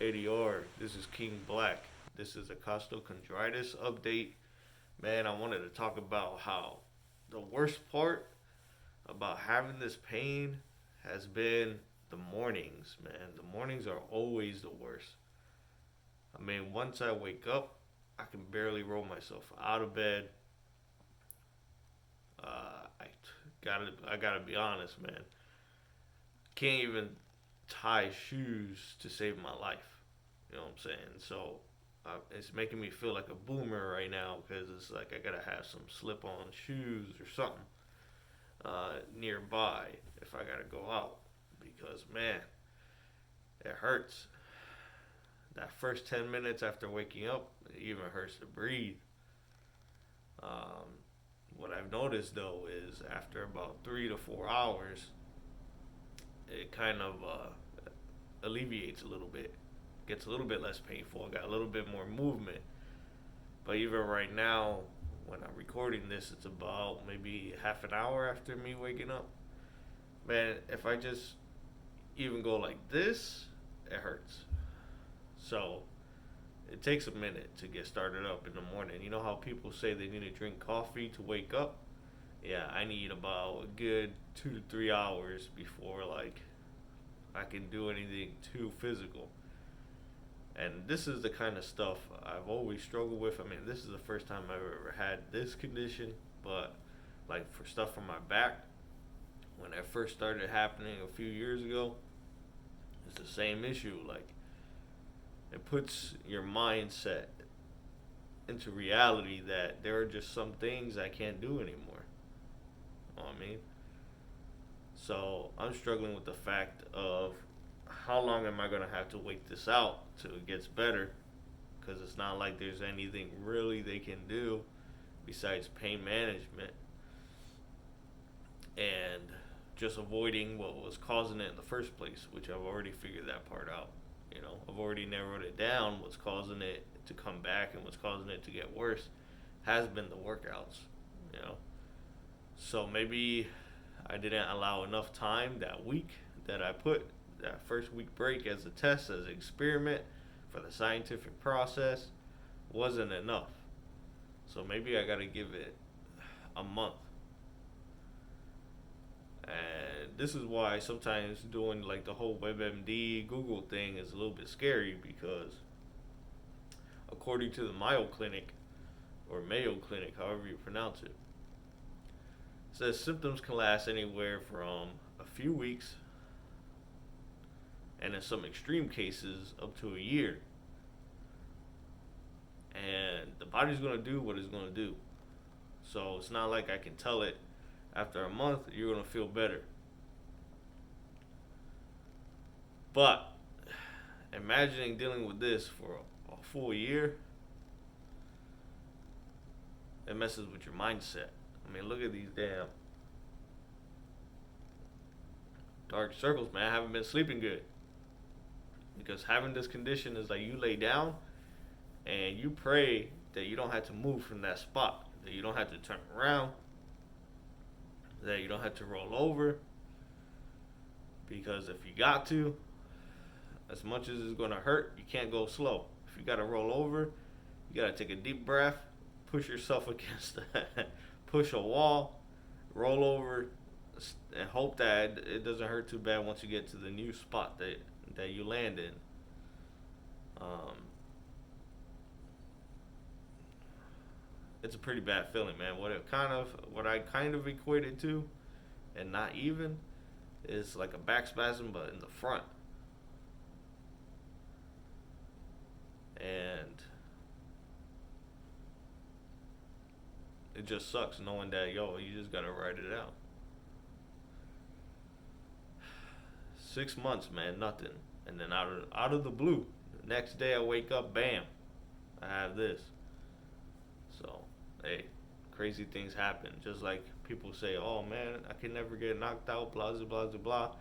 ADR. This is King Black. This is a costochondritis update. Man, I wanted to talk about how the worst part about having this pain has been the mornings, man. The mornings are always the worst. I mean, once I wake up, I can barely roll myself out of bed. I gotta be honest, man. Can't even tie shoes to save my life. You know what I'm saying? So it's making me feel like a boomer right now because it's like I gotta have some slip-on shoes or something nearby if I gotta go out because man, it hurts. That first 10 minutes after waking up, it even hurts to breathe. Um, what I've noticed though is after about 3 to 4 hours, it kind of alleviates a little bit, gets a little bit less painful. I got a little bit more movement. But even right now, when I'm recording this, it's about maybe half an hour after me waking up. Man, if I just even go like this, it hurts. So it takes a minute to get started up in the morning. You know how people say they need to drink coffee to wake up? Yeah, I need about a good 2 to 3 hours before like I can do anything too physical. And this is the kind of stuff I've always struggled with. I mean, this is the first time I've ever had this condition, but like for stuff from my back, when it first started happening a few years ago, it's the same issue. Like it puts your mindset into reality that there are just some things I can't do anymore. You know what I mean? So I'm struggling with the fact of how long am I gonna have to wait this out till it gets better? Because it's not like there's anything really they can do besides pain management and just avoiding what was causing it in the first place, which I've already figured that part out. You know, I've already narrowed it down. What's causing it to come back and what's causing it to get worse has been the workouts. You know, so maybe I didn't allow enough time that week that I put that first week break as a test, as an experiment for the scientific process wasn't enough. So maybe I got to give it a month. And this is why sometimes doing like the whole WebMD Google thing is a little bit scary because according to the Mayo Clinic or Mayo Clinic, however you pronounce it, says symptoms can last anywhere from a few weeks and in some extreme cases up to a year. And the body's going to do what it's going to do. So it's not like I can tell it after a month you're going to feel better. But imagining dealing with this for a full year, it messes with your mindset. I mean, look at these damn dark circles, man. I haven't been sleeping good. Because having this condition is like you lay down and you pray that you don't have to move from that spot, that you don't have to turn around, that you don't have to roll over. Because if you got to, as much as it's going to hurt, you can't go slow. If you got to roll over, you got to take a deep breath, push yourself against that, push a wall, roll over, and hope that it doesn't hurt too bad once you get to the new spot that you land in. Um, it's a pretty bad feeling, man. What I kind of equate it to, and not even, is like a back spasm, but in the front. And it just sucks knowing that you just gotta ride it out. 6 months, man, nothing, and then out of the blue, the next day I wake up, bam, I have this. So, hey, crazy things happen. Just like people say, "Oh man, I can never get knocked out," blah blah blah blah blah.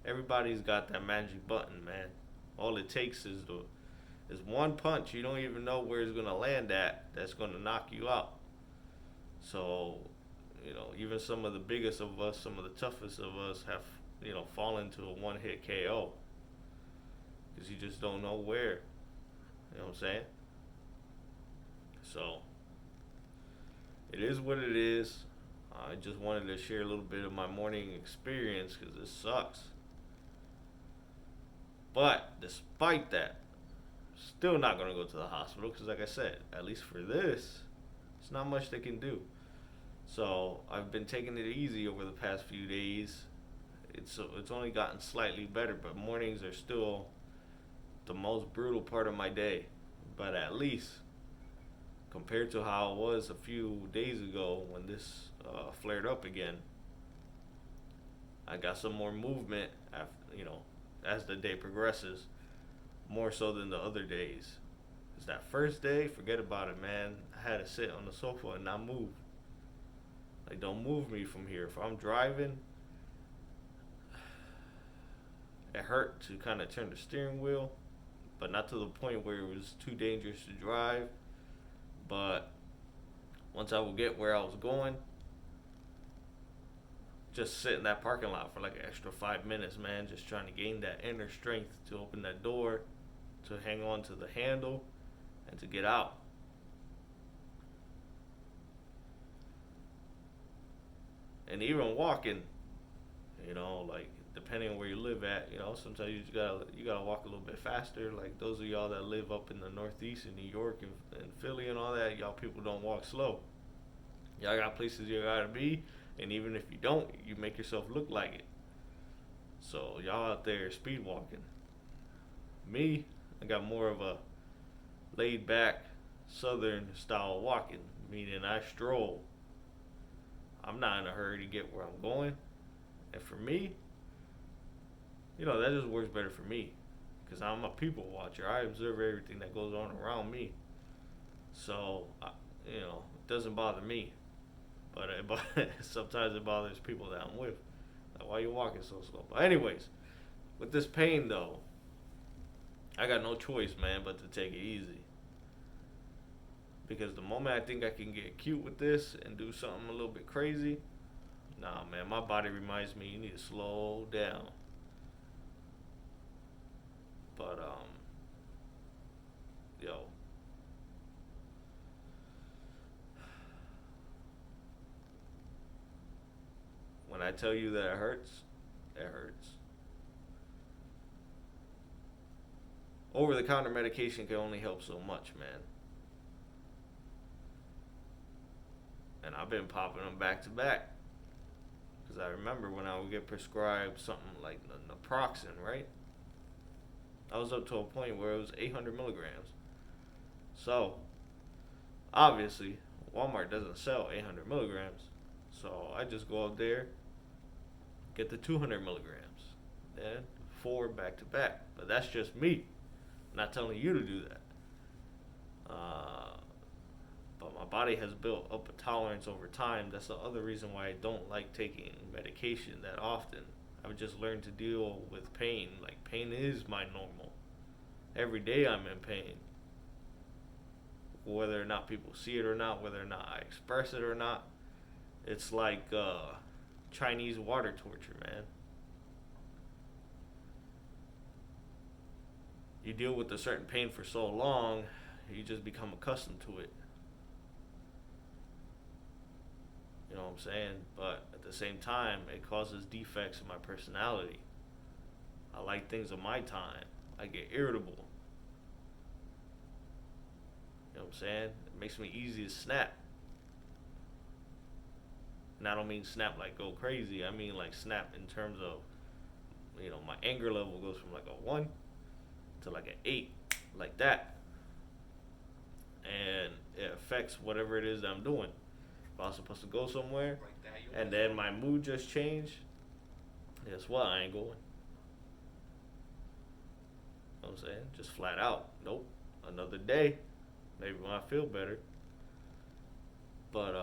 Everybody's got that magic button, man. All it takes is one punch. You don't even know where it's gonna land at. That's gonna knock you out. So, even some of the biggest of us, some of the toughest of us have, fallen to a one-hit KO. because you just don't know where. You know what I'm saying? So it is what it is. I just wanted to share a little bit of my morning experience because it sucks. But despite that, still not gonna go to the hospital because, like I said, at least for this, it's not much they can do. So I've been taking it easy over the past few days. It's only gotten slightly better, but mornings are still the most brutal part of my day. But at least compared to how it was a few days ago when this flared up again, I got some more movement after, as the day progresses, more so than the other days. Cause that first day, forget about it, man. I had to sit on the sofa and not move. Like, don't move me from here. If I'm driving, it hurt to kind of turn the steering wheel, but not to the point where it was too dangerous to drive. But once I would get where I was going, just sit in that parking lot for like an extra 5 minutes, man, just trying to gain that inner strength to open that door, to hang on to the handle, and to get out. And even walking, like depending on where you live at, sometimes you gotta walk a little bit faster. Like those of y'all that live up in the Northeast in New York and Philly and all that, y'all people don't walk slow. Y'all got places you gotta be, and even if you don't, you make yourself look like it. So y'all out there speed walking. Me, I got more of a laid back southern style walking, meaning I stroll. I'm not in a hurry to get where I'm going. And for me, that just works better for me. Because I'm a people watcher. I observe everything that goes on around me. So, it doesn't bother me. But sometimes it bothers people that I'm with. Like, why are you walking so slow? But anyways, with this pain though, I got no choice, man, but to take it easy. Because the moment I think I can get cute with this and do something a little bit crazy, nah, man, my body reminds me you need to slow down. But yo, when I tell you that it hurts, it hurts. Over-the-counter medication can only help so much, man. And I've been popping them back to back. Because I remember when I would get prescribed something like naproxen, right? I was up to a point where it was 800 milligrams. So, obviously, Walmart doesn't sell 800 milligrams. So, I just go up there, get the 200 milligrams, then 4 back to back. But that's just me. I'm not telling you to do that. But my body has built up a tolerance over time. That's the other reason why I don't like taking medication that often. I've just learned to deal with pain. Like, pain is my normal. Every day I'm in pain. Whether or not people see it or not, whether or not I express it or not. It's like Chinese water torture, man. You deal with a certain pain for so long, you just become accustomed to it. You know what I'm saying? But at the same time, it causes defects in my personality. I like things of my time. I get irritable. You know what I'm saying? It makes me easy to snap. And I don't mean snap like go crazy. I mean like snap in terms of, my anger level goes from like a 1 to like an 8. Like that. And it affects whatever it is that I'm doing. If I was supposed to go somewhere, and then my mood just changed, guess what? I ain't going. You know what I'm saying? Just flat out. Nope. Another day. Maybe when I feel better. But,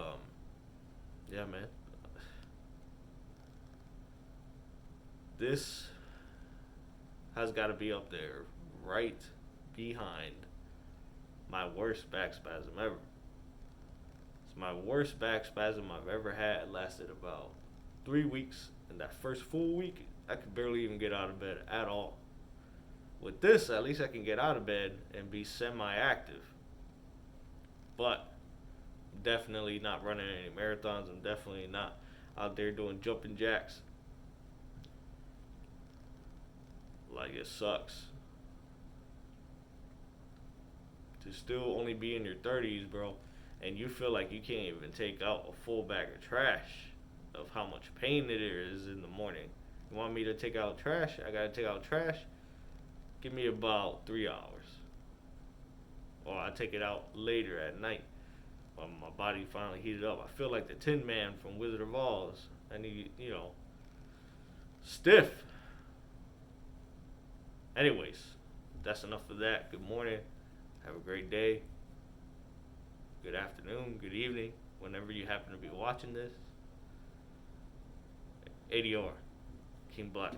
yeah, man. This has got to be up there, right behind my worst back spasm ever. It's my worst back spasm I've ever had. It lasted about 3 weeks. And that first full week, I could barely even get out of bed at all. With this, at least I can get out of bed and be semi-active. But I'm definitely not running any marathons. I'm definitely not out there doing jumping jacks. Like, it sucks to still only be in your 30s, bro, and you feel like you can't even take out a full bag of trash of how much pain it is in the morning. You want me to take out trash? I gotta take out trash. Give me about 3 hours. Or I take it out later at night when my body finally heated up. I feel like the Tin Man from Wizard of Oz. I need, stiff. Anyways, that's enough of that. Good morning. Have a great day. Good afternoon. Good evening. Whenever you happen to be watching this. ADR. King Black.